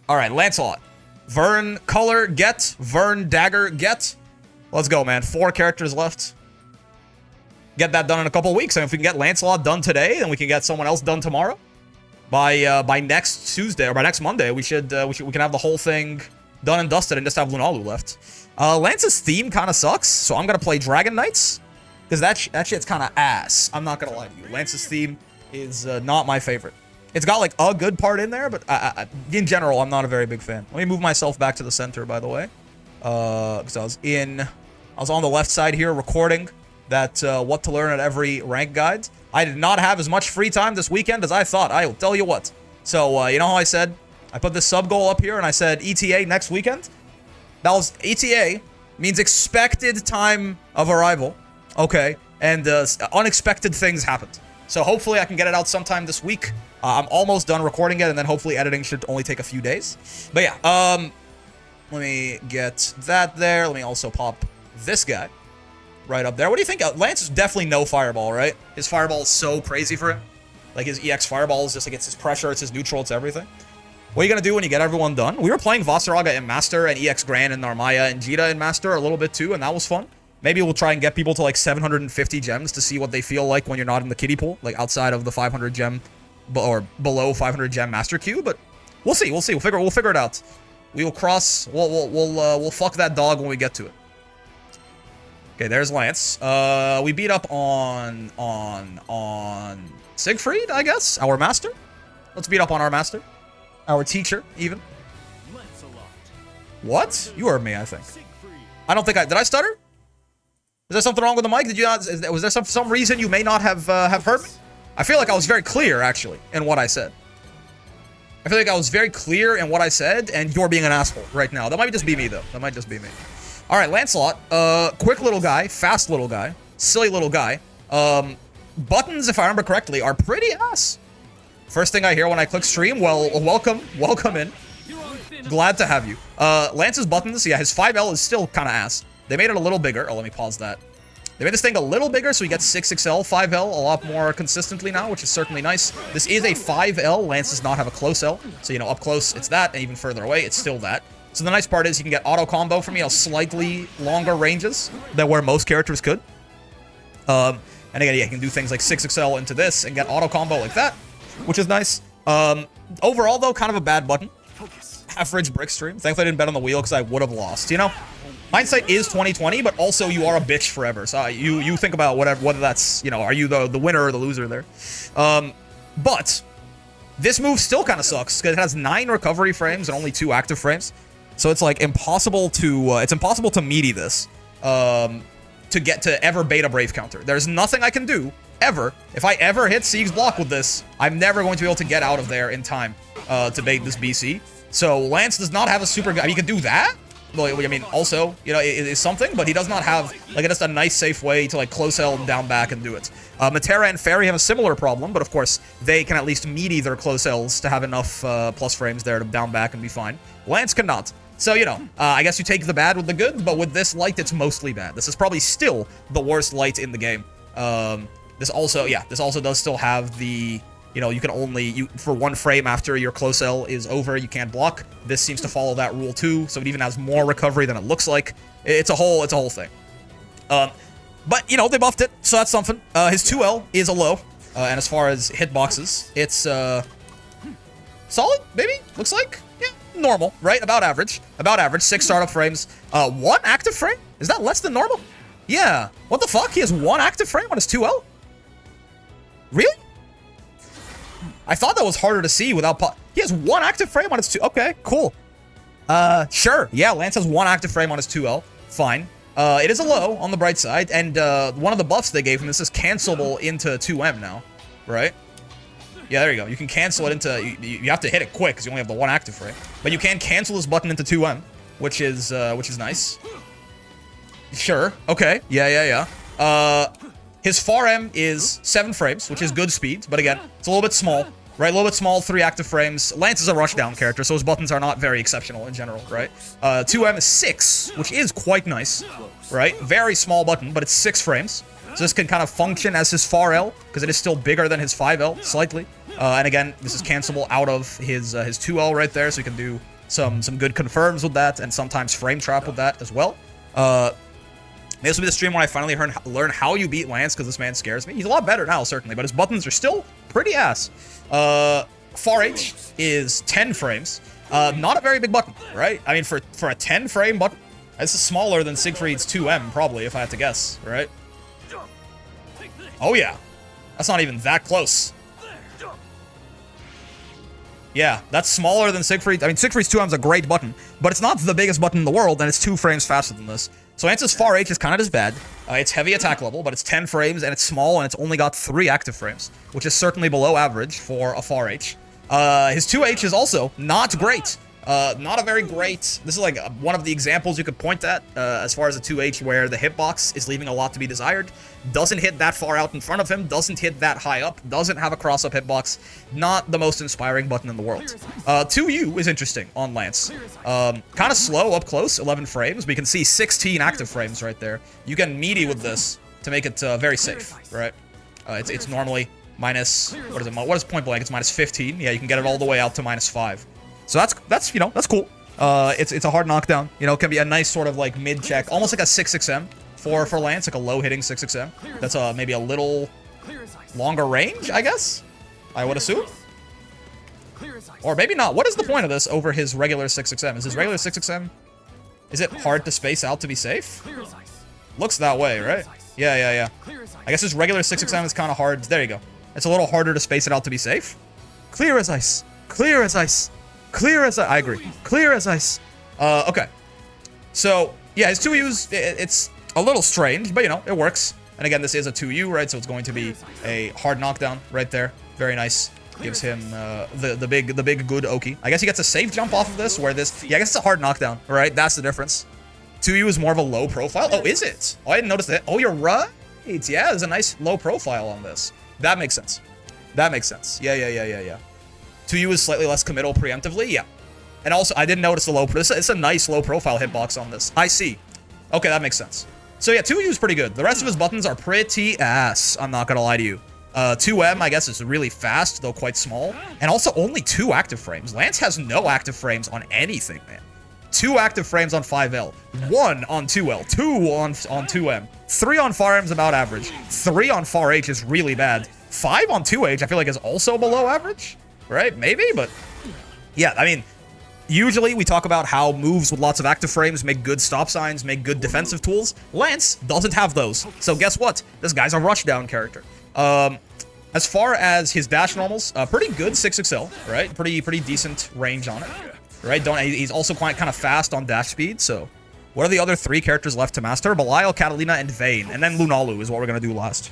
All right, Lancelot. Vern color, get. Vern dagger, get. Let's go, man. 4 characters left. Get that done in a couple weeks. And if we can get Lancelot done today, then we can get someone else done tomorrow. By next Tuesday or by next Monday, we can have the whole thing done and dusted and just have Lunalu left. Lance's theme kind of sucks, so I'm gonna play Dragon Knights because that shit's kind of ass. I'm not gonna lie to you. Lance's theme is not my favorite. It's got like a good part in there, but in general, I'm not a very big fan. Let me move myself back to the center, by the way, because I was on the left side here recording that what to learn at every rank guide. I did not have as much free time this weekend as I thought. I will tell you what. So, you know how I said, I put this sub goal up here and I said ETA next weekend? That was, ETA means expected time of arrival. Okay. And unexpected things happened. So hopefully I can get it out sometime this week. I'm almost done recording it and then hopefully editing should only take a few days. But yeah, let me get that there. Let me also pop this guy right up there. What do you think? Lance is definitely no fireball, right? His fireball is so crazy for him. Like his EX fireball is just like, it's his pressure, it's his neutral, it's everything. What are you gonna do when you get everyone done? We were playing Vasaraga in Master and EX Grand and Narmaya and Jita in Master a little bit too, and that was fun. Maybe we'll try and get people to like 750 gems to see what they feel like when you're not in the kiddie pool, like outside of the 500 gem or below 500 gem Master queue. But we'll see. We'll figure it out. We will cross. We'll fuck that dog when we get to it. Okay, there's Lance. We beat up on Siegfried, I guess, our master. Let's beat up on our master, our teacher, even. Lancelot. What? You heard me, I think. I don't think did I stutter? Is there something wrong with the mic? Did you not? Was there some reason you may not have heard me? I feel like I was very clear, actually, in what I said. I feel like I was very clear in what I said, and you're being an asshole right now. That might just be me, though. That might just be me. All right, Lancelot, quick little guy, fast little guy, silly little guy. Buttons, if I remember correctly, are pretty ass. First thing I hear when I click stream, well, welcome in. Glad to have you. Lance's buttons, yeah, his 5L is still kind of ass. They made it a little bigger. Oh, let me pause that. They made this thing a little bigger, so he gets 6XL 5L a lot more consistently now, which is certainly nice. This is a 5L. Lance does not have a close L, so, you know, up close, it's that, and even further away, it's still that. So the nice part is you can get auto combo from, you know, slightly longer ranges than where most characters could. And again, yeah, you can do things like 6XL into this and get auto combo like that, which is nice. Overall, though, kind of a bad button. Average brick stream. Thankfully, I didn't bet on the wheel because I would have lost, you know? Hindsight is 20/20, but also you are a bitch forever. So you think about whether that's, you know, are you the winner or the loser there? But this move still kind of sucks because it has 9 recovery frames and only 2 active frames. So it's like impossible to meaty this to get to ever bait a Brave counter. There's nothing I can do ever. If I ever hit Sieg's block with this, I'm never going to be able to get out of there in time to bait this BC. So Lance does not have a super guy. He can do that. Well, I mean, also, you know, it is something, but he does not have like just a nice, safe way to like close L down back and do it. Matera and Fairy have a similar problem, but of course they can at least meaty their close Ls to have enough plus frames there to down back and be fine. Lance cannot. So, you know, I guess you take the bad with the good, but with this light, it's mostly bad. This is probably still the worst light in the game. This also does still have the, you know, you can only, for 1 frame after your close L is over, you can't block. This seems to follow that rule too, so it even has more recovery than it looks like. It's a whole thing. But, you know, they buffed it, so that's something. His 2L is a low, and as far as hitboxes, it's, solid, maybe? Looks like? Yeah, normal, right? About average. 6 startup frames. 1 active frame? Is that less than normal? Yeah. What the fuck? He has 1 active frame on his 2L? Really? I thought that was harder to see without he has 1 active frame on his 2. Okay, cool. Sure. Yeah, Lance has 1 active frame on his 2L. Fine. It is a low on the bright side, and one of the buffs they gave him, this is cancelable into 2M now, right? Yeah, there you go. You can cancel it into, you have to hit it quick because you only have the 1 active frame, but you can cancel this button into 2M, which is nice. Sure. Okay. Yeah. His far M is 7 frames, which is good speed, but again, it's a little bit small, right? A little bit small, 3 active frames. Lance is a rushdown character, so his buttons are not very exceptional in general, right? 2M is 6, which is quite nice, right? Very small button, but it's 6 frames. So this can kind of function as his far L, because it is still bigger than his 5L, slightly. And again, this is cancelable out of his 2L right there, so you can do some good confirms with that, and sometimes frame trap with that as well. This will be the stream when I finally learn how you beat Lance, because this man scares me. He's a lot better now, certainly, but his buttons are still pretty ass. Far H is 10 frames. Not a very big button, right? I mean, for a 10 frame button, this is smaller than Siegfried's 2M, probably, if I had to guess, right? Oh, yeah. That's not even that close. Yeah, that's smaller than Siegfried. I mean, Siegfried's 2M is a great button, but it's not the biggest button in the world, and it's 2 frames faster than this. So Lance's Far H is kind of as bad. It's heavy attack level, but it's 10 frames, and it's small, and it's only got 3 active frames, which is certainly below average for a Far H. His 2H is also not great. Not a very great... This is like one of the examples you could point at as far as a 2H where the hitbox is leaving a lot to be desired. Doesn't hit that far out in front of him. Doesn't hit that high up. Doesn't have a cross-up hitbox. Not the most inspiring button in the world. 2U is interesting on Lance. Kind of slow up close, 11 frames. We can see 16 active frames right there. You can meaty with this to make it very safe, right? It's normally minus... What is it? What is point blank? It's minus 15. Yeah, you can get it all the way out to minus 5. So that's you know, that's cool. It's a hard knockdown. You know, it can be a nice sort of like mid check, almost like a 6XM for Lance, like a low hitting 6XM. That's maybe a little longer range, I guess. I would assume. Or maybe not. What is the point of this over his regular 6XM? Is his regular 6XM? Is it hard to space out to be safe? Looks that way, right? Yeah. I guess his regular 6XM is kind of hard. There you go. It's a little harder to space it out to be safe. Clear as ice. Clear as ice. Clear as I agree. Clear as ice. Okay. So, yeah, his 2U's, it's a little strange, but, you know, it works. And again, this is a 2U, right? So it's going to be a hard knockdown right there. Very nice. Gives him the big good Oki. I guess he gets a safe jump off of this, where this... Yeah, I guess it's a hard knockdown, right? That's the difference. 2U is more of a low profile. Oh, is it? Oh, I didn't notice that. Oh, you're right. Yeah, there's a nice low profile on this. That makes sense. That makes sense. Yeah. 2U is slightly less committal preemptively, yeah. And also, I didn't notice the low... It's a nice low-profile hitbox on this. I see. Okay, that makes sense. So yeah, 2U is pretty good. The rest of his buttons are pretty ass, I'm not gonna lie to you. 2M, I guess, is really fast, though quite small. And also only 2 active frames. Lance has no active frames on anything, man. 2 active frames on 5L. 1 on 2L. 2 on 2M. 3 on Far M is about average. 3 on Far H is really bad. 5 on 2H, I feel like, is also below average. Right? Maybe, but... Yeah, I mean, usually we talk about how moves with lots of active frames make good stop signs, make good defensive tools. Lance doesn't have those. So guess what? This guy's a rushdown character. As far as his dash normals, pretty good 6XL, right? Pretty decent range on it, right? He's also quite kind of fast on dash speed, so... What are the other 3 characters left to master? Belial, Catalina, and Vayne. And then Lunalu is what we're gonna do last.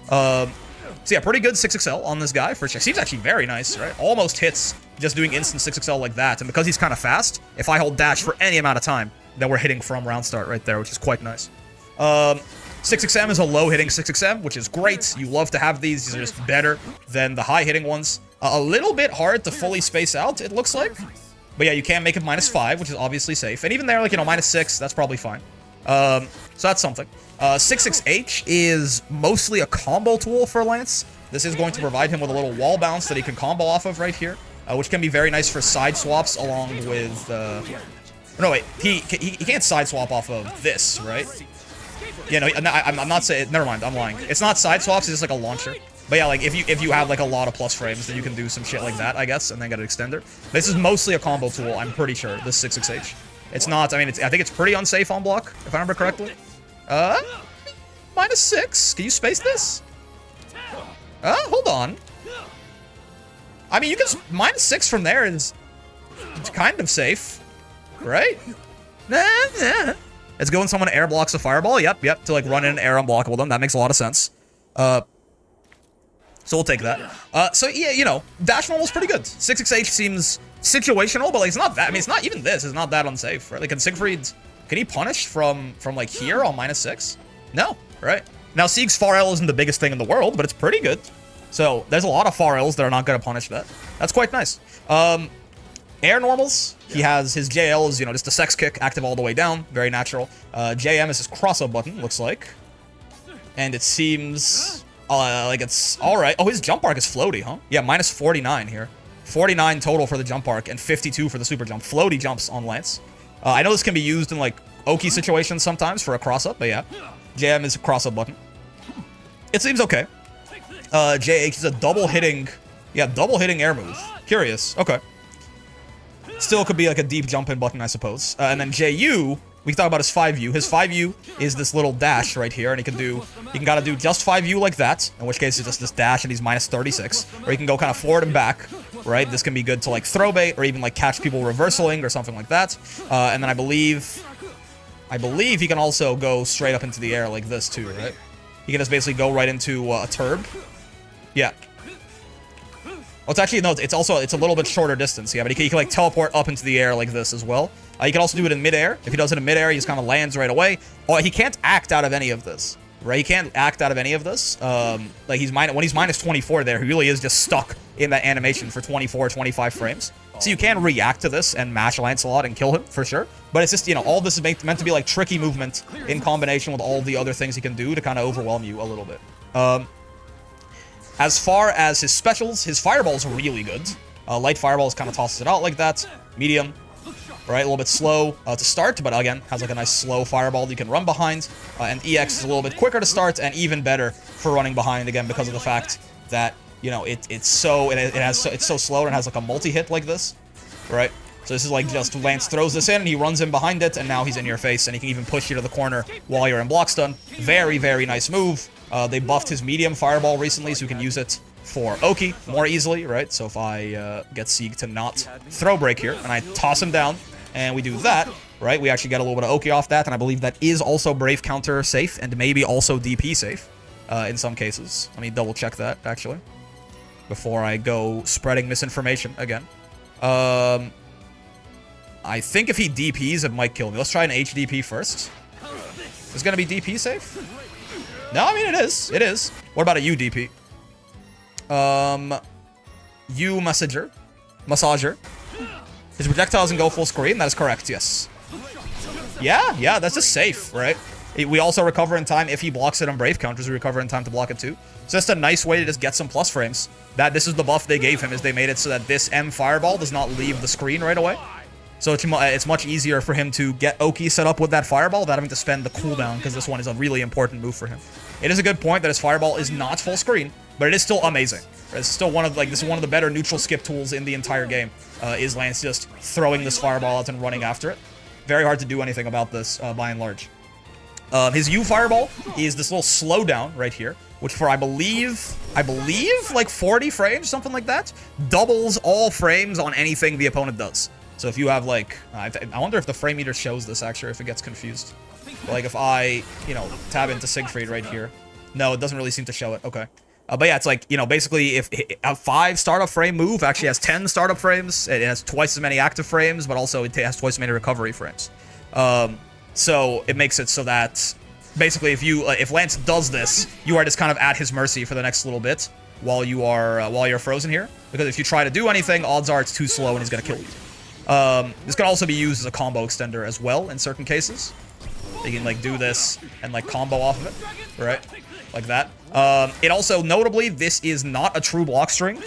So yeah, pretty good 6XL on this guy for sure. Seems actually very nice, right? Almost hits just doing instant 6XL like that. And because he's kind of fast, if I hold dash for any amount of time, then we're hitting from round start right there, which is quite nice. 6XM is a low hitting 6XM, which is great. You love to have these. These are just better than the high hitting ones. A little bit hard to fully space out, it looks like. But yeah, you can make it -5, which is obviously safe. And even there, like, you know, -6, that's probably fine. So that's something. 6XH is mostly a combo tool for Lance. This is going to provide him with a little wall bounce that he can combo off of right here, which can be very nice for side swaps along with... No, wait. He can't side swap off of this, right? Yeah, no, I'm not saying... Never mind, I'm lying. It's not side swaps, it's just like a launcher. But yeah, like, if you have, like, a lot of plus frames, then you can do some shit like that, I guess, and then get an extender. This is mostly a combo tool, I'm pretty sure, this 6XH. It's not... I mean, I think it's pretty unsafe on block, if I remember correctly. -6. Can you space this? Hold on. I mean, you can... -6 from there is... It's kind of safe. Right? Let's go when someone air blocks a fireball. Yep. To, like, run in and air unblockable them. That makes a lot of sense. So we'll take that. So, yeah, you know, dash normal's pretty good. 6XH seems situational, but, like, it's not that... I mean, it's not... Even this is not that unsafe, right? Like, can Siegfried... Can he punish from like, here on -6? No, right? Now, Sieg's Far L isn't the biggest thing in the world, but it's pretty good. So, there's a lot of Far Ls that are not going to punish that. That's quite nice. Air normals, he has his JL is, you know, just a sex kick, active all the way down. Very natural. JM is his cross-up button, looks like. And it seems like it's alright. Oh, his jump arc is floaty, huh? Yeah, -49 here. 49 total for the jump arc and 52 for the super jump. Floaty jumps on Lance. I know this can be used in like Oki situations sometimes for a cross-up, but yeah. JM is a cross-up button. It seems okay. JH is a double-hitting air move. Curious. Okay. Still could be like a deep jump-in button, I suppose. And then JU, we can talk about his 5U. His 5U is this little dash right here, and he can gotta do just 5U like that, in which case it's just this dash and he's minus 36. Or he can go kind of forward and back, right? This can be good to like throw bait or even like catch people reversaling or something like that. And then I believe he can also go straight up into the air like this too, right? He can just basically go right into a turb. Yeah. Oh, it's actually, no, it's a little bit shorter distance, yeah, but he can like teleport up into the air like this as well. He can also do it in midair. If he does it in midair, he just kind of lands right away. Oh, he can't act out of any of this, right? He can't act out of any of this. Like when he's minus 24 there, he really is just stuck in that animation for 24, 25 frames. So you can react to this and mash Lancelot and kill him, for sure. But it's just, you know, all this is meant to be like tricky movement in combination with all the other things he can do to kind of overwhelm you a little bit. As far as his specials, his fireball's really good. Light fireballs kind of tosses it out like that. Medium, right? A little bit slow to start, but again, has like a nice slow fireball that you can run behind. And EX is a little bit quicker to start and even better for running behind, again, because of the fact that, you know, it's so slow and it has like a multi-hit like this, right? So this is like just Lance throws this in and he runs in behind it, and now he's in your face and he can even push you to the corner while you're in block stun. Very, very nice move. They buffed his medium fireball recently, so you can use it for Oki more easily, right? So if I get Sieg to not throw break here and I toss him down and we do that, right? We actually get a little bit of Oki off that, and I believe that is also Brave counter safe and maybe also DP safe in some cases. Let me double check that actually before I go spreading misinformation again. I think if he DPs, it might kill me. Let's try an HDP first. Is it going to be DP safe? No, I mean, it is. It is. What about a UDP? U Massager. His projectile doesn't go full screen. That is correct, yes. Yeah, that's just safe, right? We also recover in time. If he blocks it on Brave counters, we recover in time to block it too. So just a nice way to just get some plus frames. This is the buff they gave him, is they made it so that this M fireball does not leave the screen right away. So it's much easier for him to get Oki set up with that fireball without having to spend the cooldown, because this one is a really important move for him. It is a good point that his fireball is not full screen, but it is still amazing. It's still this is one of the better neutral skip tools in the entire game. Is Lance just throwing this fireball out and running after it? Very hard to do anything about this by and large. His U fireball is this little slowdown right here, which for I believe like 40 frames, something like that, doubles all frames on anything the opponent does. So if you have like, I wonder if the frame meter shows this actually, if it gets confused. But like if I, you know, tab into Siegfried right here. No, it doesn't really seem to show it. Okay. But yeah, it's like, you know, basically if a 5 startup frame move actually has 10 startup frames, it has twice as many active frames, but also it has twice as many recovery frames. So it makes it so that basically if Lance does this, you are just kind of at his mercy for the next little bit while you're frozen here. Because if you try to do anything, odds are it's too slow and he's gonna kill you. This can also be used as a combo extender as well in certain cases. You can like do this and like combo off of it, right? Like that. It also, notably, this is not a true block string.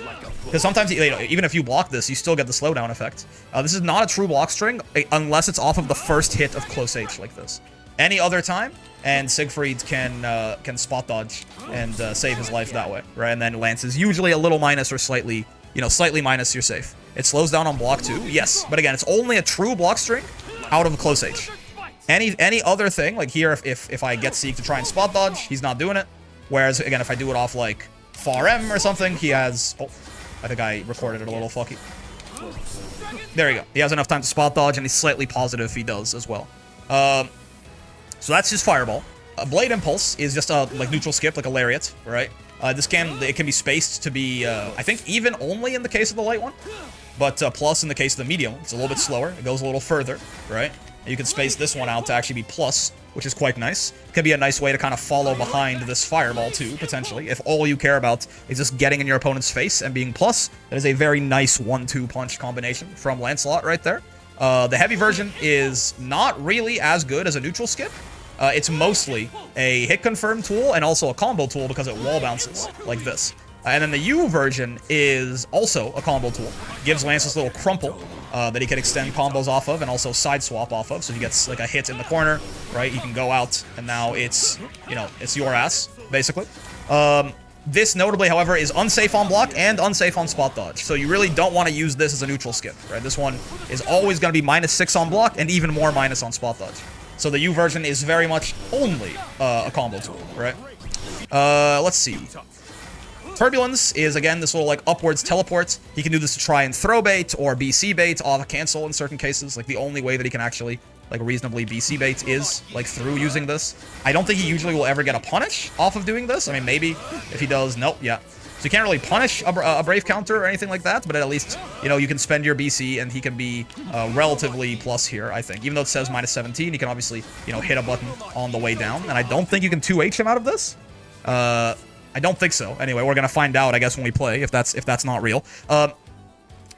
Because sometimes, you know, even if you block this, you still get the slowdown effect. This is not a true block string unless it's off of the first hit of close H like this. Any other time, and Siegfried can spot dodge and save his life that way, right? And then Lance is usually a little minus or slightly minus, you're safe. It slows down on block too, yes. But again, it's only a true block string out of close H. Any other thing, like here, if I get Sieg to try and spot dodge, he's not doing it. Whereas, again, if I do it off, like, far M or something, he has... Oh, I think I recorded it a little fucky. There you go. He has enough time to spot dodge, and he's slightly positive if he does as well. So that's his fireball. Blade Impulse is just a, like, neutral skip, like a lariat, right? It can be spaced to be, I think, even only in the case of the light one. But plus in the case of the medium, it's a little bit slower. It goes a little further, right? And you can space this one out to actually be plus, which is quite nice. It can be a nice way to kind of follow behind this fireball too, potentially. If all you care about is just getting in your opponent's face and being plus, that is a very nice 1-2 punch combination from Lancelot right there. The heavy version is not really as good as a neutral skip. It's mostly a hit confirm tool and also a combo tool because it wall bounces like this. And then the U version is also a combo tool. Gives Lance this little crumple that he can extend combos off of and also side swap off of. So if he gets like a hit in the corner, right, he can go out and now it's, you know, it's your ass, basically. This notably, however, is unsafe on block and unsafe on spot dodge. So you really don't want to use this as a neutral skin, right? This one is always going to be -6 on block and even more minus on spot dodge. So the U version is very much only a combo tool, right? Let's see. Turbulence is, again, this little, like, upwards teleport. He can do this to try and throw bait or BC bait, off a cancel in certain cases. Like, the only way that he can actually, like, reasonably BC bait is, like, through using this. I don't think he usually will ever get a punish off of doing this. I mean, maybe if he does, nope, yeah. So you can't really punish a Brave counter or anything like that, but at least, you know, you can spend your BC and he can be relatively plus here, I think. Even though it says -17, he can obviously, you know, hit a button on the way down. And I don't think you can 2H him out of this. I don't think so. Anyway, we're gonna find out, I guess, when we play, if that's not real. But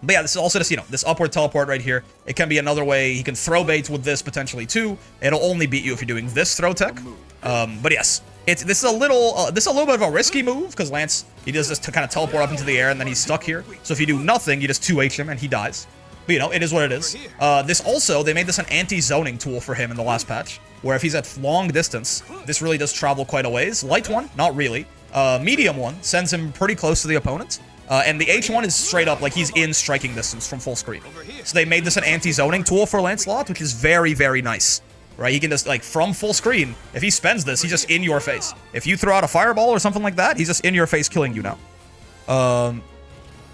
yeah, this is also just, you know, this upward teleport right here. It can be another way. He can throw baits with this potentially too. It'll only beat you if you're doing this throw tech. But yes, this is a little bit of a risky move because Lance, he does this to kind of teleport up into the air and then he's stuck here. So if you do nothing, you just 2H him and he dies. But you know, it is what it is. This also, they made this an anti-zoning tool for him in the last patch, where if he's at long distance, this really does travel quite a ways. Light one, not really. Medium one sends him pretty close to the opponent. And the H1 is straight up, like, he's in striking distance from full screen. So they made this an anti-zoning tool for Lancelot, which is very, very nice. Right? He can just, like, from full screen, if he spends this, he's just in your face. If you throw out a fireball or something like that, he's just in your face killing you now.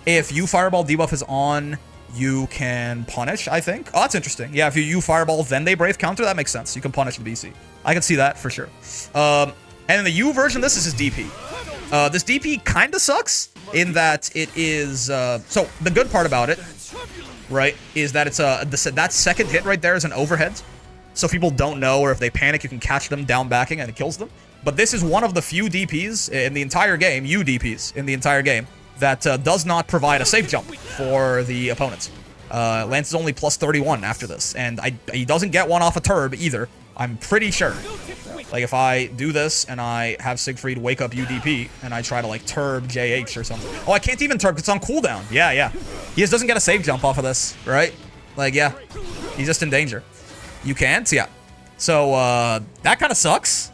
If you fireball debuff is on, you can punish, I think. Oh, that's interesting. Yeah, if you fireball, then they brave counter, that makes sense. You can punish the BC. I can see that for sure. And in the U version, this is his DP. This DP kind of sucks in that it is... so, the good part about it, right, is that it's that second hit right there is an overhead. So if people don't know, or if they panic, you can catch them down backing and it kills them. But this is one of the few DPs in the entire game, U DPs in the entire game, that does not provide a safe jump for the opponents. Lance is only plus 31 after this, and he doesn't get one off a turb either, I'm pretty sure. Like, if I do this, and I have Siegfried wake up UDP, and I try to, like, turb JH or something. Oh, I can't even turb, because it's on cooldown. Yeah, yeah. He just doesn't get a save jump off of this, right? Like, yeah. He's just in danger. You can't? Yeah. So, that kind of sucks,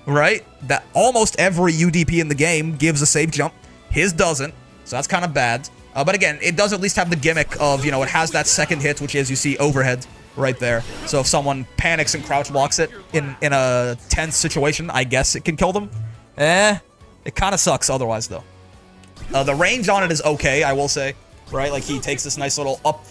right? That almost every UDP in the game gives a save jump. His doesn't, so that's kind of bad. But again, it does at least have the gimmick of, you know, it has that second hit, which is, you see, overhead right there. So if someone panics and crouch blocks it in a tense situation, I guess it can kill them. It kind of sucks otherwise, though. The range on it is okay, I will say, right? Like, he takes this nice little up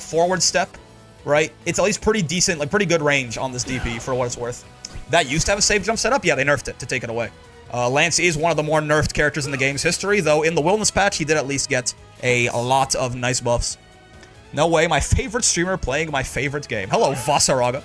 forward step, right? It's at least pretty decent, like, pretty good range on this DP for what it's worth. That used to have a save jump set up? Yeah, they nerfed it to take it away. Lance is one of the more nerfed characters in the game's history, though in the Wilderness patch, he did at least get a lot of nice buffs. No way, my favorite streamer playing my favorite game. Hello, Vasaraga.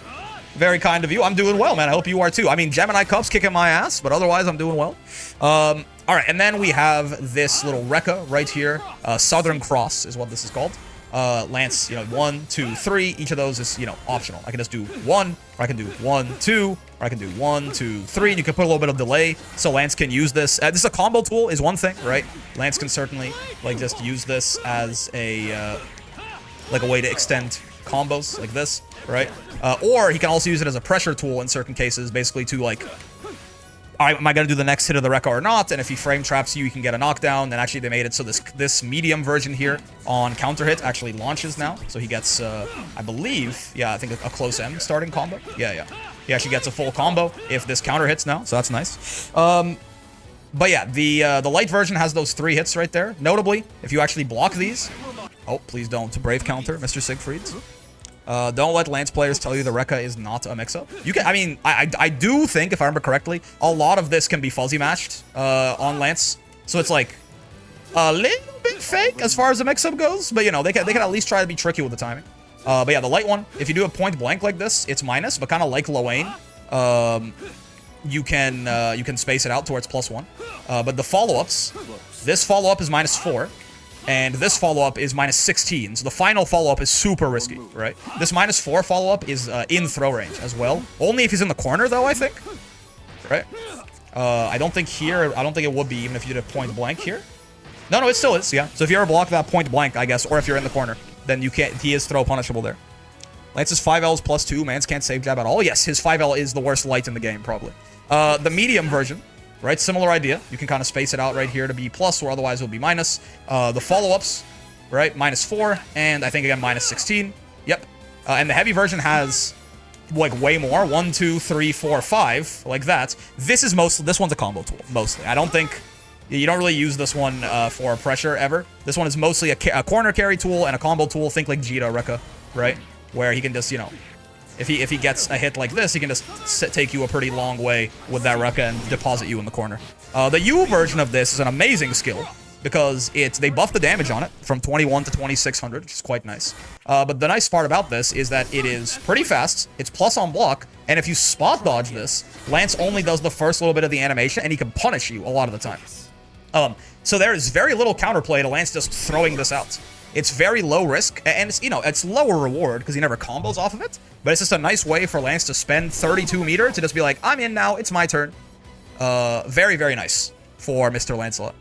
Very kind of you. I'm doing well, man. I hope you are too. I mean, Gemini Cup's kicking my ass, but otherwise, I'm doing well. All right, and then we have this little Rekka right here. Southern Cross is what this is called. Lance, you know, 1, 2, 3. Each of those is, you know, optional. I can just do 1, or I can do 1, 2, or I can do 1, 2, 3. And you can put a little bit of delay, so Lance can use this. This is a combo tool, is one thing, right? Lance can certainly, like, just use this as a, like, a way to extend combos, like this, right? Or he can also use it as a pressure tool in certain cases, basically to, like, am I going to do the next hit of the Rekka or not? And if he frame traps you, you can get a knockdown. And actually, they made it so this medium version here on counter hit actually launches now. So he gets, I believe, yeah, I think a close end starting combo. Yeah, yeah. He actually gets a full combo if this counter hits now. So that's nice. But yeah, the light version has those 3 hits right there. Notably, if you actually block these... Oh, please don't brave counter, Mr. Siegfrieds. Don't let Lance players tell you the Rekka is not a mix-up. You can, I mean, I do think, if I remember correctly, a lot of this can be fuzzy matched on Lance. So it's like a little bit fake as far as the mix-up goes, but you know, they can at least try to be tricky with the timing. But yeah, the light one, if you do a point blank like this, it's minus, but kind of like Lowain, you can space it out towards +1. But the follow-ups, this follow-up is -4. And this follow-up is -16, so the final follow-up is super risky, right? This -4 follow-up is in throw range as well. Only if he's in the corner, though, I think. Right? I don't think here, I don't think it would be, even if you did a point blank here. No, it still is, yeah. So if you ever block that point blank, I guess, or if you're in the corner, then you can't, he is throw punishable there. Lance's 5L is +2. Mans can't save jab at all. Yes, his 5L is the worst light in the game, probably. The medium version, right? Similar idea. You can kind of space it out right here to be plus, or otherwise it will be minus. The follow-ups, right? -4, and I think, again, -16. Yep. And the heavy version has, like, way more. 1, 2, 3, 4, 5, like that. This one's a combo tool, mostly. I don't think... You don't really use this one for pressure, ever. This one is mostly a corner carry tool and a combo tool. Think like Jita Rekka, right? Where he can just, you know... If he gets a hit like this, he can just take you a pretty long way with that Rekka and deposit you in the corner. The U version of this is an amazing skill because they buff the damage on it from 21 to 2600, which is quite nice. But the nice part about this is that it is pretty fast, it's plus on block, and if you spot dodge this, Lance only does the first little bit of the animation, and he can punish you a lot of the time. So there is very little counterplay to Lance just throwing this out. It's very low risk, and it's, you know, it's lower reward because he never combos off of it, but it's just a nice way for Lance to spend 32 meter to just be like, I'm in now, it's my turn. Very, very nice for Mr. Lancelot.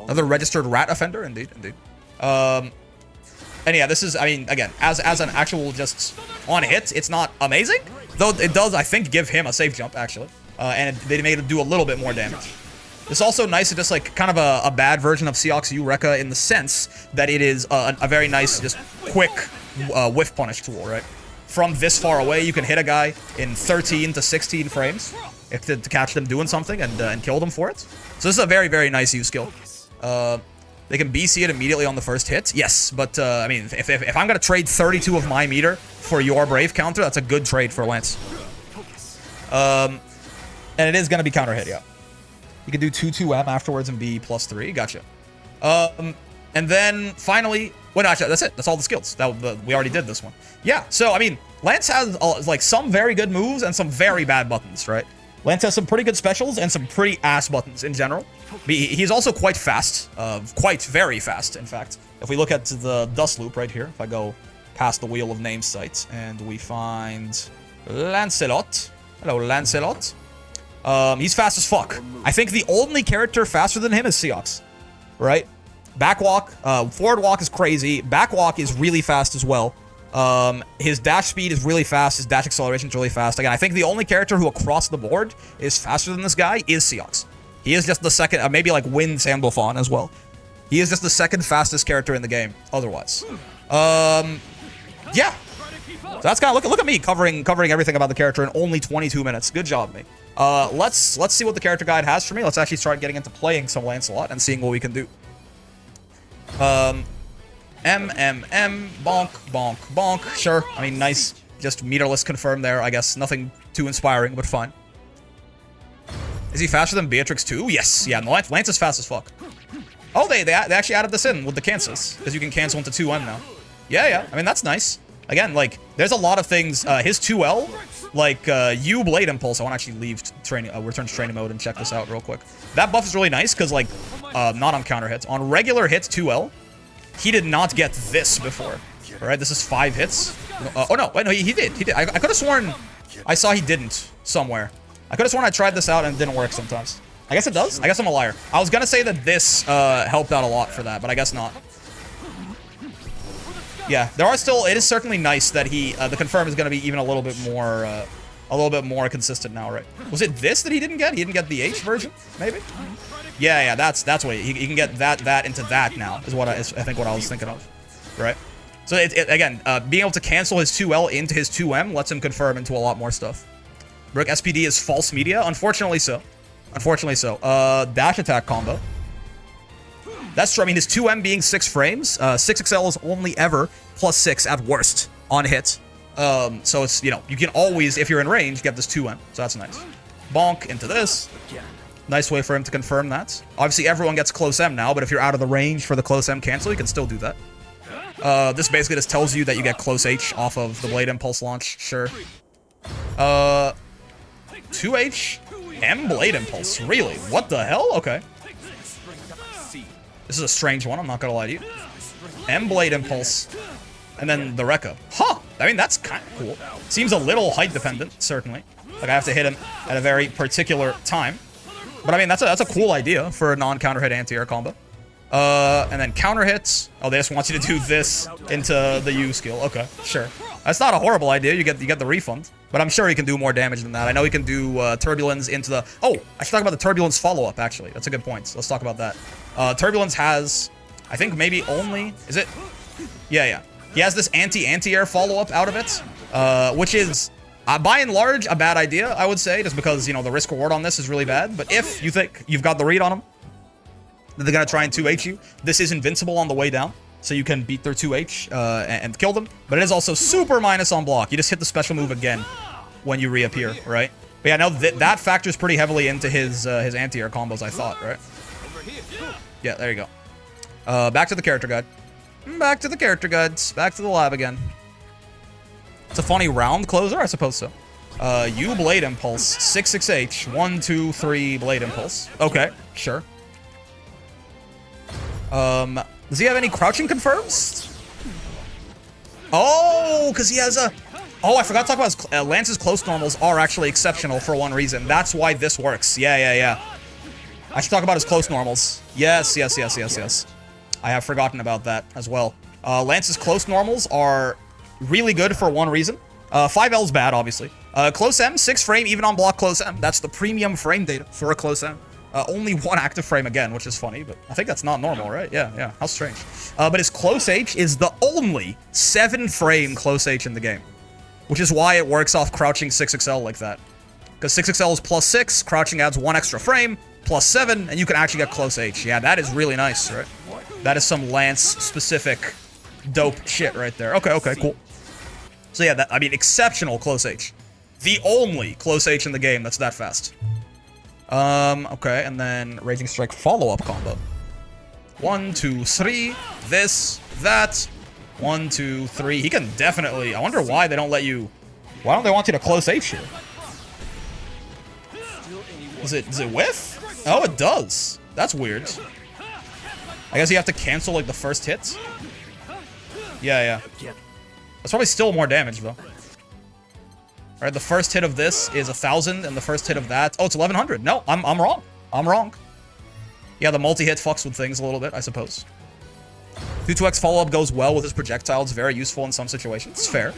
Another registered rat offender, indeed. And yeah, this is, I mean, again, as an actual just on hit, it's not amazing, though it does, I think, give him a safe jump, actually. And they made him do a little bit more damage. It's also nice to just, like, kind of a bad version of Seox U Rekka in the sense that it is a very nice, just quick whiff punish tool, right? From this far away, you can hit a guy in 13 to 16 frames to catch them doing something and kill them for it. So this is a very, very nice U skill. They can BC it immediately on the first hit. Yes, but, I mean, if I'm going to trade 32 of my meter for your Brave counter, that's a good trade for Lance. And it is going to be counter hit, yeah. You can do 2-2M afterwards and be +3. Gotcha. And then finally, well, actually, that's it. That's all the skills. We already did this one. Yeah. So I mean, Lance has like some very good moves and some very bad buttons, right? Lance has some pretty good specials and some pretty ass buttons in general. He's also quite fast, quite very fast, in fact. If we look at the dust loop right here, if I go past the wheel of name sites and we find Lancelot. Hello, Lancelot. He's fast as fuck. I think the only character faster than him is Seox, right? Backwalk, forward walk is crazy. Backwalk is really fast as well. His dash speed is really fast. His dash acceleration is really fast. Again, I think the only character who across the board is faster than this guy is Seox. He is just the second, maybe like Wind Sandalphon as well. He is just the second fastest character in the game otherwise. Yeah. So that's kind of, look at me covering everything about the character in only 22 minutes. Good job, me. Let's see what the character guide has for me. Let's actually start getting into playing some Lancelot and seeing what we can do. M, bonk, bonk, bonk. Sure. I mean, nice. Just meterless confirm there, I guess. Nothing too inspiring, but fine. Is he faster than Beatrix too? Yes. Yeah, no, Lance is fast as fuck. Oh, they actually added this in with the cancels. Because you can cancel into 2M now. Yeah. I mean, that's nice. Again, like, there's a lot of things. His 2L, like, U Blade Impulse. I want to actually leave training, return to training mode and check this out real quick. That buff is really nice because, like, not on counter hits. On regular hits 2L, he did not get this before. All right, this is 5 hits. Oh, no, wait, no, he did. I could have sworn I saw he didn't somewhere. I could have sworn I tried this out and it didn't work sometimes. I guess it does. I guess I'm a liar. I was going to say that this helped out a lot for that, but I guess not. Yeah, there are still, it is certainly nice that the confirm is going to be even a little bit more consistent now, right? Was it this that he didn't get? He didn't get the H version, maybe? Yeah, that's what he can get that into that now is what I think what I was thinking of, right? So again, being able to cancel his 2L into his 2M lets him confirm into a lot more stuff. Brick SPD is false media, unfortunately so. Dash attack combo. That's true. I mean, his 2M being 6 frames, 6XL is only ever +6 at worst on hit. So it's, you know, you can always, if you're in range, get this 2M. So that's nice. Bonk into this. Nice way for him to confirm that. Obviously, everyone gets close M now, but if you're out of the range for the close M cancel, you can still do that. This basically just tells you that you get close H off of the Blade Impulse launch. Sure. 2H M Blade Impulse. Really? What the hell? Okay. This is a strange one, I'm not gonna lie to you. M Blade Impulse. And then the Rekka. Huh! I mean, that's kind of cool. Seems a little height dependent, certainly. Like, I have to hit him at a very particular time. But I mean, that's a cool idea for a non-counter hit anti-air combo. And then counter hits. Oh, they just want you to do this into the U skill. Okay, sure. That's not a horrible idea. You get the refund. But I'm sure he can do more damage than that. I know he can do Turbulence into the... Oh, I should talk about the Turbulence follow-up, actually. That's a good point. So let's talk about that. Turbulence has, I think maybe only... Is it? Yeah. He has this anti-air follow-up out of it, which is, by and large, a bad idea, I would say, just because, you know, the risk-reward on this is really bad. But if you think you've got the read on him, that they're going to try and 2H you, this is invincible on the way down. So you can beat their 2H and kill them. But it is also super minus on block. You just hit the special move again when you reappear, right? But yeah, no, that factors pretty heavily into his anti-air combos, I thought, right? Yeah, there you go. Back to the character guide. Back to the character guides. Back to the lab again. It's a funny round closer, I suppose so. U Blade Impulse, 6-6H, 1, 2, 3 Blade Impulse. Okay, sure. Does he have any crouching confirms? Oh, because he has a... Oh, I forgot to talk about his... Lance's close normals are actually exceptional for one reason. That's why this works. Yeah. I should talk about his close normals. Yes. I have forgotten about that as well. Lance's close normals are really good for one reason. 5L's bad, obviously. Close M, 6 frame, even on block close M. That's the premium frame data for a close M. Only 1 active frame again, which is funny, but I think that's not normal, right? Yeah. How strange. But his close H is the only 7 frame close H in the game, which is why it works off crouching 6XL like that. Because 6XL is +6, crouching adds 1 extra frame, +7, and you can actually get close H. Yeah, that is really nice, right? That is some Lance-specific dope shit right there. Okay, cool. So yeah, I mean, exceptional close H. The only close H in the game that's that fast. Okay, and then Raging Strike follow-up combo. 1, 2, 3, this, that. 1, 2, 3. He can definitely... I wonder why they don't let you... Why don't they want you to close H here? Does it whiff? Oh, it does. That's weird. I guess you have to cancel, like, the first hit. Yeah. That's probably still more damage, though. Alright, the first hit of this is 1,000, and the first hit of that... Oh, it's 1,100. No, I'm wrong. I'm wrong. Yeah, the multi-hit fucks with things a little bit, I suppose. 2-2X follow-up goes well with his projectiles. Very useful in some situations. It's fair.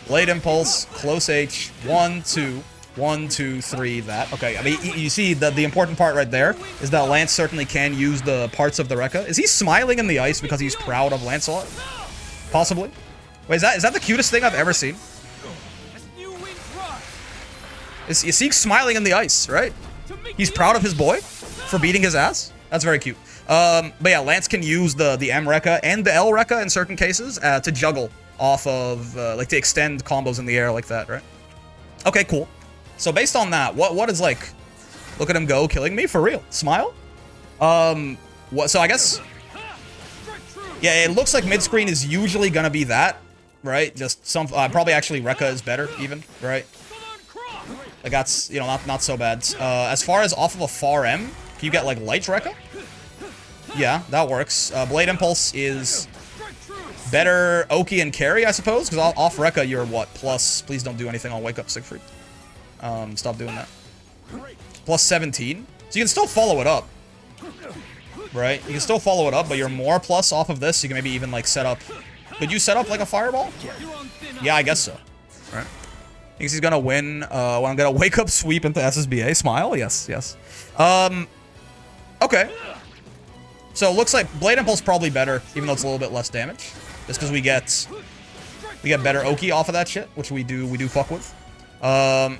Blade Impulse, close H, 1, 2, 1, 2, 3, that. Okay, I mean, you see the important part right there is that Lance certainly can use the parts of the Rekka. Is he smiling in the ice because he's proud of Lancelot? Possibly. Wait, is that the cutest thing I've ever seen? Is he smiling in the ice, right? He's proud of his boy for beating his ass. That's very cute. But yeah, Lance can use the M Rekka and the L Rekka in certain cases to juggle off of, like, to extend combos in the air like that, right? Okay, cool. So based on that, what is, like, look at him go, killing me for real? Smile? So I guess, yeah, it looks like mid-screen is usually gonna be that, right? Just some, probably actually Rekka is better even, right? Like, that's, you know, not so bad. As far as off of a far M, can you get, like, light Rekka? Yeah, that works. Blade Impulse is better Oki and carry, I suppose, because off Rekka you're what? Plus, please don't do anything on Wake Up Siegfried. Stop doing that. Plus 17. So you can still follow it up. Right? You can still follow it up, but you're more plus off of this. You can maybe even, like, set up... Could you set up, like, a fireball? Yeah, I guess so. All right. Thinks he's gonna win when I'm gonna Wake Up Sweep into SSBA. Smile? Yes. Okay. So it looks like Blade Impulse probably better, even though it's a little bit less damage. Just because we get better Oki off of that shit, which we do fuck with. Can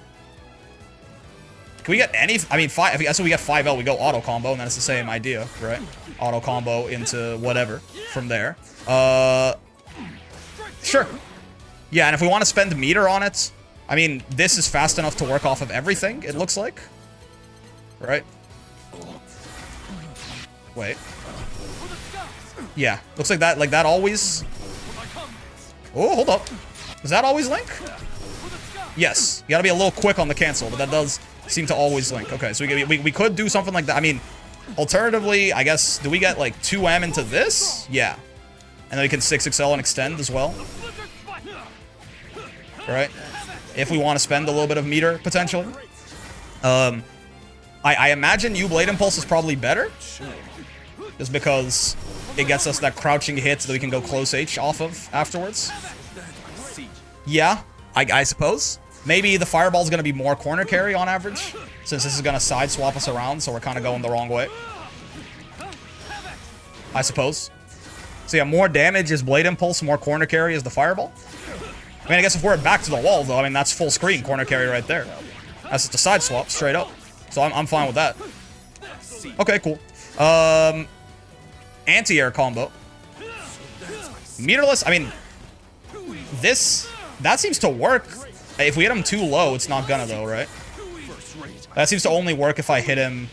we get any... I mean, so we get 5L, we go auto combo, and then it's the same idea, right? Auto combo into whatever from there. Sure. Yeah, and if we want to spend meter on it, I mean, this is fast enough to work off of everything, it looks like. Right? Wait. Yeah, looks like that always... Oh, hold up. Does that always link? Yes. You gotta be a little quick on the cancel, but that does seem to always link. Okay, so we could do something like that. I mean, alternatively, I guess, do we get, like, 2M into this? Yeah. And then we can 6XL and extend as well. Right? If we want to spend a little bit of meter, potentially. I imagine U Blade Impulse is probably better. just because it gets us that crouching hit that we can go close H off of afterwards. Yeah, I suppose. Maybe the fireball's going to be more corner carry on average, since this is going to side swap us around, so we're kind of going the wrong way. I suppose. So yeah, more damage is Blade Impulse, more corner carry is the fireball. I mean, I guess if we're back to the wall, though, I mean, that's full screen corner carry right there. That's just a side swap, straight up. So I'm fine with that. Okay, cool. Anti-air combo. Meterless, I mean, that seems to work. If we hit him too low, it's not gonna, though, right? That seems to only work if I hit him...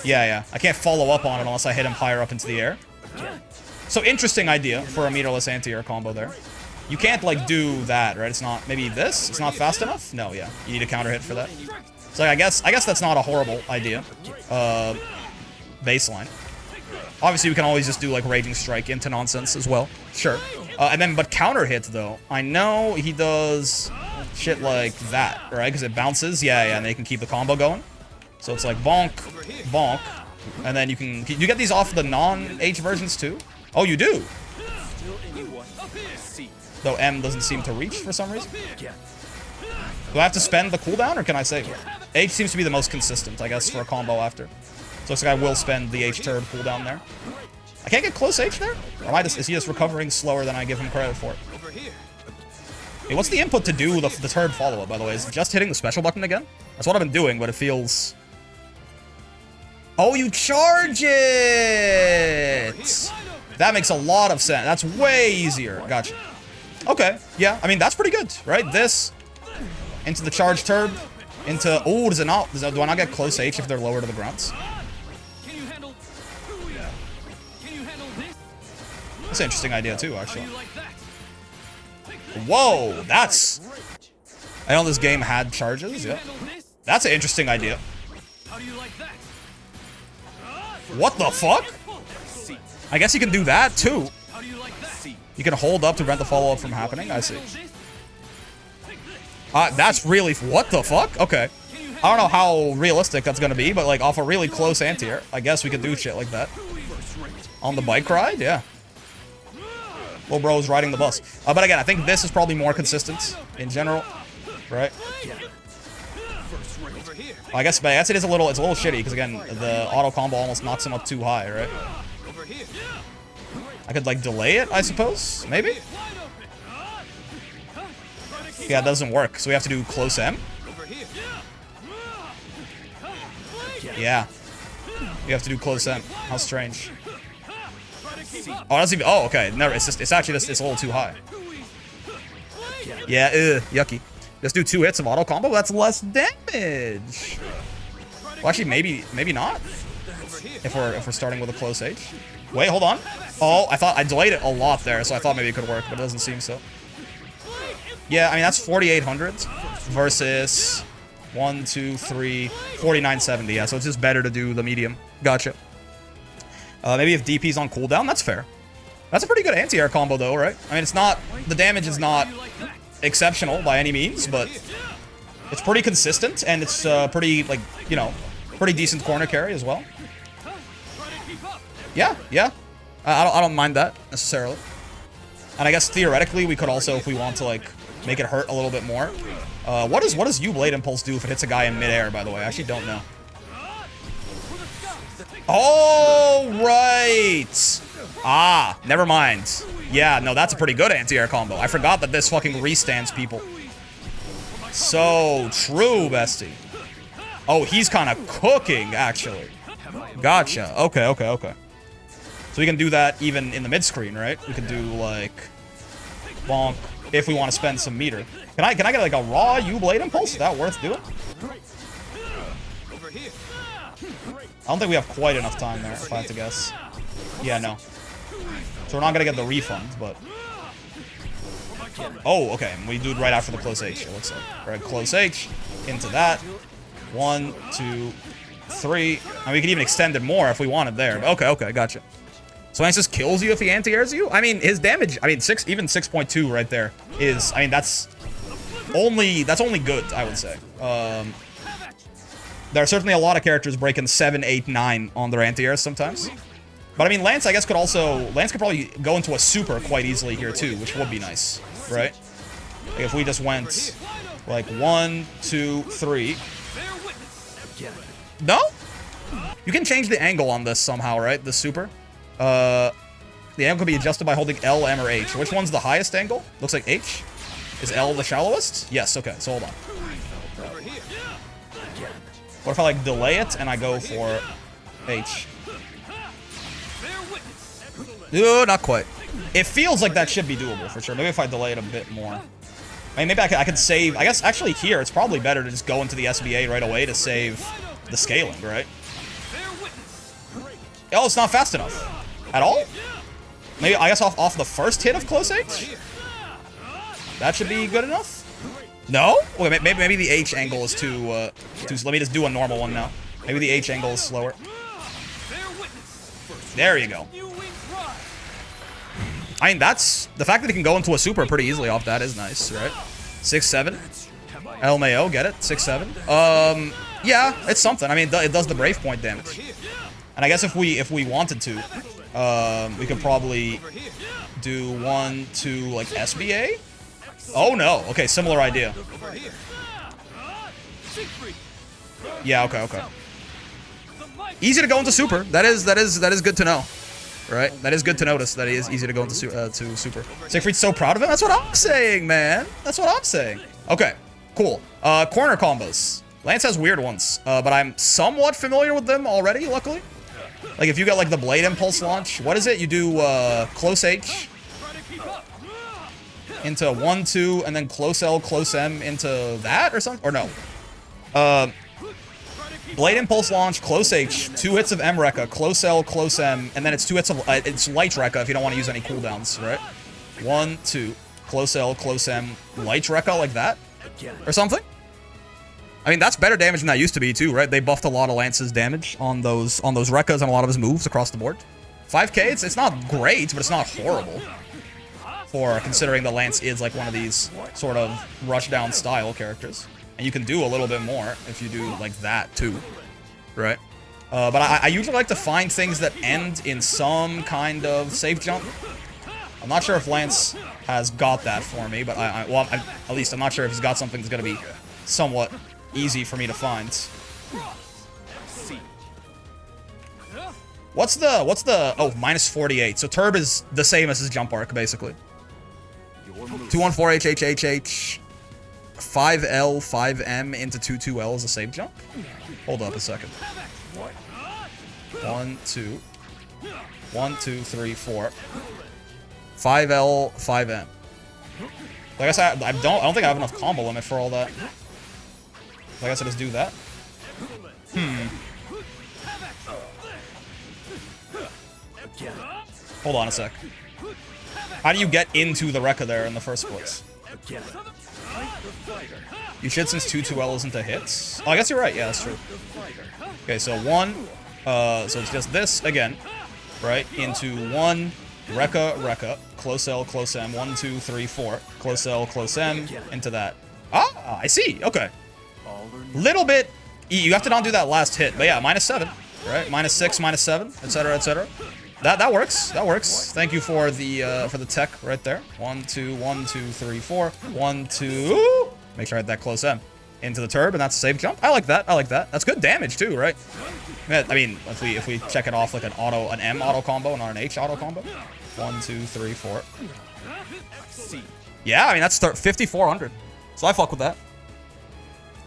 Yeah. I can't follow up on it unless I hit him higher up into the air. So, interesting idea for a meterless anti-air combo there. You can't, like, do that, right? It's not... Maybe this? It's not fast enough? No, yeah. You need a counter hit for that. So, I guess that's not a horrible idea. Baseline. Obviously, we can always just do, like, Raging Strike into nonsense as well. Sure. And then, but counter hit, though. I know he does shit like that, right? Because it bounces. Yeah, and they can keep the combo going. So it's like bonk, bonk. And then you get these off the non-H versions, too? Oh, you do? Though M doesn't seem to reach for some reason. Do I have to spend the cooldown, or can I save it? H seems to be the most consistent, I guess, for a combo after. So looks like I will spend the H turd cooldown there. I can't get close H there? Or is he just recovering slower than I give him credit for? Hey, what's the input to do the turd follow-up, by the way? Is it just hitting the special button again? That's what I've been doing, but it feels... Oh, you charge it! That makes a lot of sense. That's way easier. Gotcha. Okay, yeah. I mean, that's pretty good, right? This, into the charge turd, into... Oh, does it not... Do I not get close H if they're lower to the grounds? That's an interesting idea, too, actually. Whoa, that's... I know this game had charges, yeah. That's an interesting idea. What the fuck? I guess you can do that, too. You can hold up to prevent the follow-up from happening, I see. That's really... What the fuck? Okay. I don't know how realistic that's gonna be, but, like, off a really close anti-air, I guess we could do shit like that. On the bike ride? Yeah. Little bro is riding the bus. But again, I think this is probably more consistent in general, right? Well, I guess it is a little shitty because again, the auto combo almost knocks him up too high, right? I could like delay it, I suppose, maybe. Yeah, it doesn't work, so we have to do close M. Yeah, we have to do close M. How strange. Oh, that's even. Oh, okay. Never. It's actually just it's a little too high. Yeah. Yucky. Just do 2 hits of auto combo. That's less damage. Well, actually, maybe not. If we're starting with a close H. Wait, hold on. Oh, I thought I delayed it a lot there, so I thought maybe it could work, but it doesn't seem so. Yeah, I mean that's 4,800 versus 1, 2, 3, 4,970. Yeah, so it's just better to do the medium. Gotcha. Maybe if DP's on cooldown, that's fair. That's a pretty good anti-air combo, though, right? I mean, it's not... The damage is not exceptional by any means, but it's pretty consistent, and it's pretty, like, you know, pretty decent corner carry as well. Yeah. I don't mind that, necessarily. And I guess, theoretically, we could also, if we want to, like, make it hurt a little bit more. What does U-Blade Impulse do if it hits a guy in midair, by the way? I actually don't know. Oh, right. Ah, never mind. Yeah, no, that's a pretty good anti-air combo. I forgot that this fucking restands people. So true, bestie. Oh, he's kind of cooking, actually. Gotcha. Okay. So we can do that even in the mid-screen, right? We can do, like, bonk, if we want to spend some meter. Can I get, like, a raw U-Blade Impulse? Is that worth doing? I don't think we have quite enough time there, if I have to guess. Yeah, no. So we're not gonna get the refund, but... Oh, okay. We do it right after the close H, it looks like. Right, close H, into that. 1, 2, 3. And we could even extend it more if we wanted there. Okay, gotcha. So he just kills you if he anti-airs you? I mean, his damage, I mean, even 6.2 right there is, I mean, that's only good, I would say. There are certainly a lot of characters breaking 7, 8, 9 on their anti-airs sometimes. But I mean, Lance, I guess, could also... Lance could probably go into a super quite easily here, too, which would be nice, right? Like, if we just went, like, 1, 2, 3. No? You can change the angle on this somehow, right? The super. The angle can be adjusted by holding L, M, or H. Which one's the highest angle? Looks like H. Is L the shallowest? Yes, okay, so hold on. What if I, like, delay it and I go for H? No, not quite. It feels like that should be doable, for sure. Maybe if I delay it a bit more. I mean, maybe I could save... I guess, actually, here, it's probably better to just go into the SBA right away to save the scaling, right? Oh, it's not fast enough. At all? Maybe, I guess, off the first hit of close H? That should be good enough? No? Okay, maybe the H angle is too... Let me just do a normal one now. Maybe the H angle is slower. There you go. I mean, that's... The fact that it can go into a super pretty easily off that is nice, right? 6-7. LMAO, get it? 6-7. Yeah, it's something. I mean, it does the Brave Point damage. And I guess if we wanted to, we could probably do 1, 2, like, SBA? Oh, no. Okay, similar idea. Yeah, okay. Easy to go into super. That is good to know. Right? That is good to notice that he is easy to go into super. Siegfried's so proud of him. That's what I'm saying, man. That's what I'm saying. Okay, cool. Corner combos. Lance has weird ones, but I'm somewhat familiar with them already, luckily. Like, if you get, like, the Blade Impulse launch, what is it? You do, close H into 1, 2, and then close L, close M into that or something? Or no. Blade Impulse launch, close H, 2 hits of M Rekka, close L, close M, and then it's 2 hits of it's light Rekka if you don't want to use any cooldowns, right? 1, 2, close L, close M, light Rekka like that, or something. I mean, that's better damage than that used to be too, right? They buffed a lot of Lance's damage on those Rekkas and a lot of his moves across the board. 5k, it's not great, but it's not horrible. For considering that Lance is like one of these sort of rushdown style characters. And you can do a little bit more if you do like that too, right? But I usually like to find things that end in some kind of safe jump. I'm not sure if Lance has got that for me, but well, at least I'm not sure if he's got something that's gonna be somewhat easy for me to find. What's the oh, minus 48. So Turb is the same as his jump arc basically. 214 HHHH. 5L, 5M into 2-2L is a save jump? Hold up a second. 1, 2. 1, 2, 3, 4. 5L, 5M. Like I said, I don't think I have enough combo limit for all that. Like I said, just do that. Hold on a sec. How do you get into the Rekka there in the first place? You should, since 2-2L isn't a hits. Oh, I guess you're right. Yeah, that's true. Okay, so 1. So it's just this again, right? Into 1, Rekka, Rekka, close L, close M, 1, 2, 3, 4, close L, close M, into that. Ah, I see. Okay. Little bit. You have to not do that last hit, but yeah, minus 7, right? Minus 6, minus 7, etc., etc. That works. That works. Thank you for the tech right there. 1, 2, 1, 2, 3, 4. 1, 2. Make sure I hit that close M into the turb, and that's a safe jump. I like that. I like that. That's good damage too, right? I mean, if we check it off like an M auto combo, not an H auto combo. 1, 2, 3, 4. Yeah, I mean that's 5,400. So I fuck with that.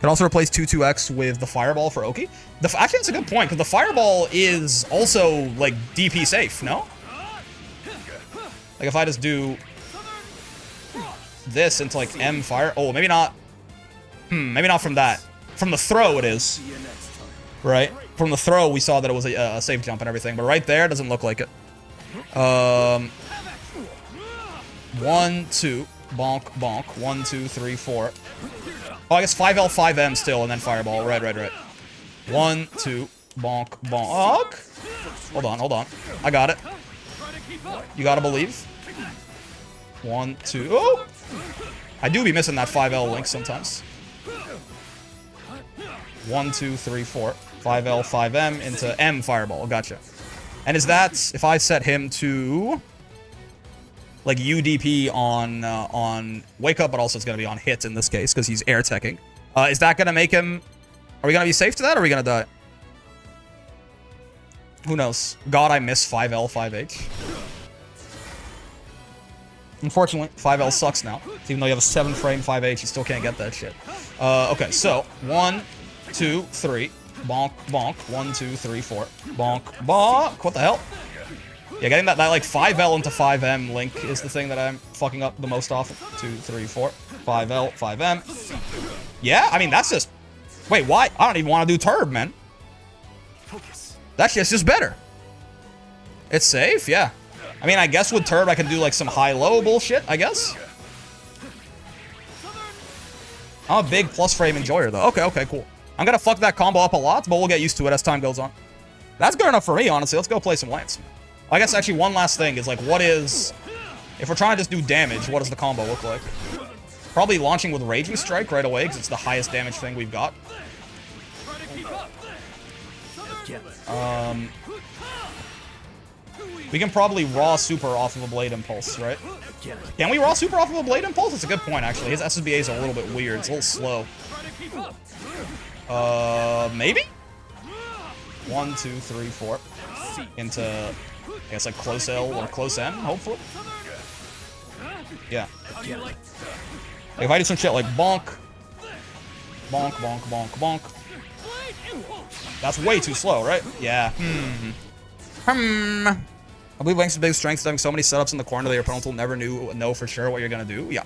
Can also replace 2-2X with the Fireball for Oki. Actually, that's a good point, because the Fireball is also, like, DP safe, no? Like, if I just do this into, like, M Fire... Oh, maybe not... maybe not from that. From the throw, it is. Right? From the throw, we saw that it was a safe jump and everything, but right there, it doesn't look like it. 1, 2... Bonk, bonk. 1, 2, 3, 4. Oh, I guess 5L, 5M still, and then Fireball. Right. 1, 2, bonk, bonk. Hold on. I got it. You gotta believe. 1, 2. Oh! I do be missing that 5L link sometimes. 1, 2, 3, 4. 5L, 5M into M Fireball. Gotcha. And is that if I set him to like UDP on wake up, but also it's gonna be on hit in this case because he's air teching. Is that gonna make him? Are we gonna be safe to that, or are we gonna die? Who knows? God, I miss 5L 5H. Unfortunately, 5L sucks now. Even though you have a 7-frame 5H, you still can't get that shit. Okay, so 1, 2, 3, bonk, bonk. 1, 2, 3, 4, bonk, bonk. What the hell? Yeah, getting that like 5L into 5M link is the thing that I'm fucking up the most often. 2, 3, 4, 5L, 5M. Yeah, I mean that's just. Wait, why? I don't even want to do Turb, man. That shit's just better. It's safe, yeah. I mean, I guess with Turb I can do like some high-low bullshit, I guess. I'm a big plus frame enjoyer though. Okay, cool. I'm gonna fuck that combo up a lot, but we'll get used to it as time goes on. That's good enough for me, honestly. Let's go play some Lance. I guess actually one last thing is like, what is... If we're trying to just do damage, what does the combo look like? Probably launching with Raging Strike right away, because it's the highest damage thing we've got. We can probably raw super off of a Blade Impulse, right? Can we raw super off of a Blade Impulse? That's a good point, actually. His SSBA is a little bit weird. It's a little slow. Maybe? 1, 2, 3, 4. Into, I guess, like close L or close N, hopefully. Yeah. Like if I do some shit like bonk, bonk, bonk, bonk, bonk. That's way too slow, right? Yeah. I believe Link's big strength is having so many setups in the corner that your opponent will never know for sure what you're gonna do. Yeah.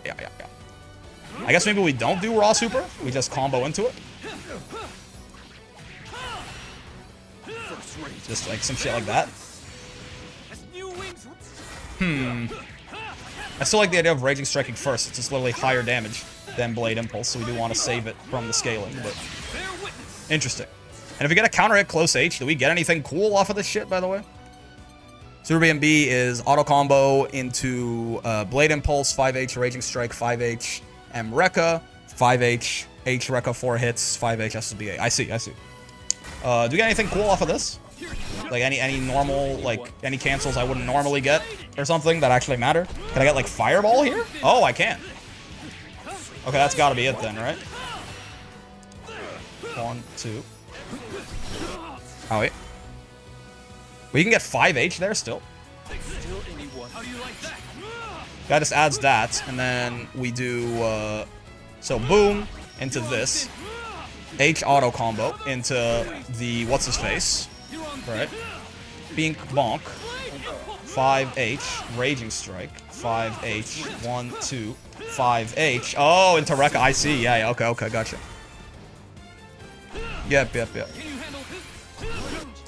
I guess maybe we don't do raw super. We just combo into it. Just like some shit like that. I still like the idea of Raging Striking first. It's just literally higher damage than Blade Impulse, so we do want to save it from the scaling, but... Interesting. And if we get a counter hit close H, do we get anything cool off of this shit, by the way? Super BMB is auto combo into Blade Impulse, 5H Raging Strike, 5H M Rekka, 5H H Rekka 4 hits, 5H SSBA. I see. Do we get anything cool off of this? Like any normal, like any cancels I wouldn't normally get or something that actually matter? Can I get like Fireball here? Oh, I can. Okay, that's gotta be it then, right? 1, 2. Oh, wait. We can get 5H there still. That just adds that, and then we do, so boom, into this. H auto combo into the, what's-his-face, right? Bink bonk. 5H, Raging Strike. 5H, 1, 2, 5H. Oh, into Rekka, I see, yeah, okay, gotcha. Yep.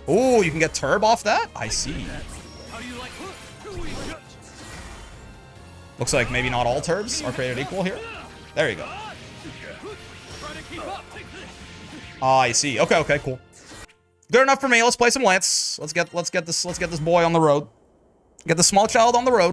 Oh, you can get Turb off that? I see. Looks like maybe not all Turbs are created equal here. There you go. I see. Okay, cool. Good enough for me. Let's play some Lance. Let's get this boy on the road. Get the small child on the road.